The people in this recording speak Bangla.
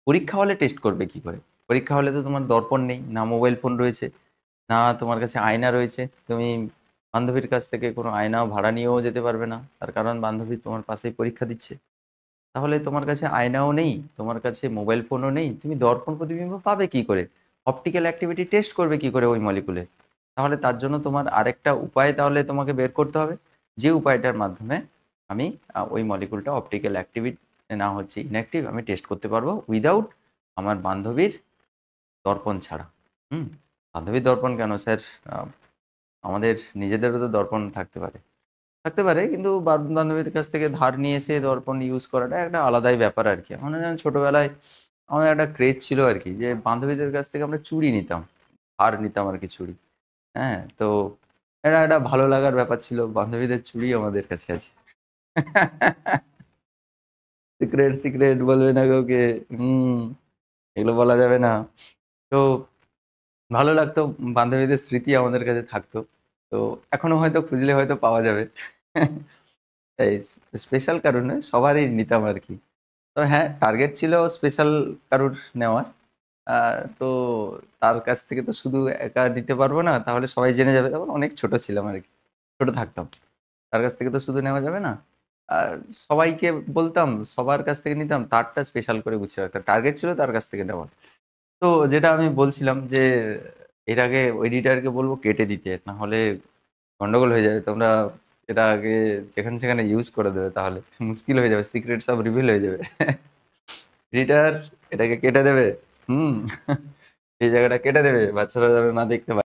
পরীক্ষা হলে টেস্ট করবে কি করে? পরীক্ষা হলে তো তোমার দর্পণ নেই, না মোবাইল ফোন রয়েছে, না তোমার কাছে আয়না রয়েছে। তুমি বান্ধবীর কাছ থেকে কোনো আয়নাও ভাড়া নিয়েও যেতে পারবে না। তার কারণ বান্ধবী তোমার পাশেই পরীক্ষা দিচ্ছে। তাহলে তোমার কাছে আয়নাও নেই, তোমার কাছে মোবাইল ফোনও নেই। তুমি দর্পণ প্রতিবিম্ব পাবে কি করে? অপটিক্যাল অ্যাক্টিভিটি টেস্ট করবে কি করে ওই মলিকুলে? তাহলে তার জন্য তোমার আরেকটা উপায় তাহলে তোমাকে বের করতে হবে। যে উপায়টার মাধ্যমে আমি ওই মলিকুলটা অপটিক্যাল অ্যাক্টিভিটি না হচ্ছে ইনঅ্যাক্টিভ আমি টেস্ট করতে পারবো উইদাউট আমার বান্ধবীর দর্পণ ছাড়া। হুম? বান্ধবীর দর্পণ কেন স্যার? আ আমাদের নিজেদেরও তো দর্পণ থাকতে পারে। থাকতে পারে কিন্তু বান্ধবীদের কাছ থেকে ধার নিয়ে এসে দর্পণ ইউজ করাটা একটা আলাদাই ব্যাপার আরকি। আমরা যেমন ছোটবেলায় আমাদের একটা ক্রেজ ছিল আরকি যে বান্ধবীদের কাছ থেকে আমরা চুড়ি নিতাম। ধার নিতাম আরকি চুড়ি। হ্যাঁ? তো এটা একটা ভালো লাগার ব্যাপার ছিল। বান্ধবীদের চুড়ি আমাদের কাছে আছে। সিক্রেট, সিক্রেট বলবে না কাউকে। হুম, এগুলো বলা যাবে না। তো ভালো লাগতো। বান্ধবীদের স্মৃতি আমাদের কাছে থাকতো। তো এখনো হয়তো খুঁজলে হয়তো পাওয়া যাবে। এই স্পেশাল কারো নয়, সবারই নিতাম আরকি। তো হ্যাঁ, টার্গেট ছিল স্পেশাল কারুর নেওয়ার। আ তো তার কাছ থেকে তো শুধু একা নিতে পারবো না। তাহলে সবাই জেনে যাবে। তখন অনেক ছোট ছিলাম আরকি। ছোট থাকতাম। তার কাছ থেকে তো শুধু নেওয়া যাবে না। আ সবাইকে বলতাম, সবার কাছ থেকে নিতাম। তারটা স্পেশাল করে গুছিয়ে রাখতাম। টার্গেট ছিল তার কাছ থেকে নেওয়ার। তো যেটা আমি বলছিলাম যে, এর আগে এডিটরকে বলব কেটে দিতে। না হলে গন্ডগোল হয়ে যাবে। তোমরা এটা আগে যেখানে সেখানে ইউজ করে দেবে তাহলে। মুশকিল হয়ে যাবে। সিক্রেট সব রিভিল হয়ে যাবে। এডিটর এটাকে কেটে দেবে। হুম? এই জায়গাটা কেটে দেবে। বাচ্চারা যেন না দেখতে পায়।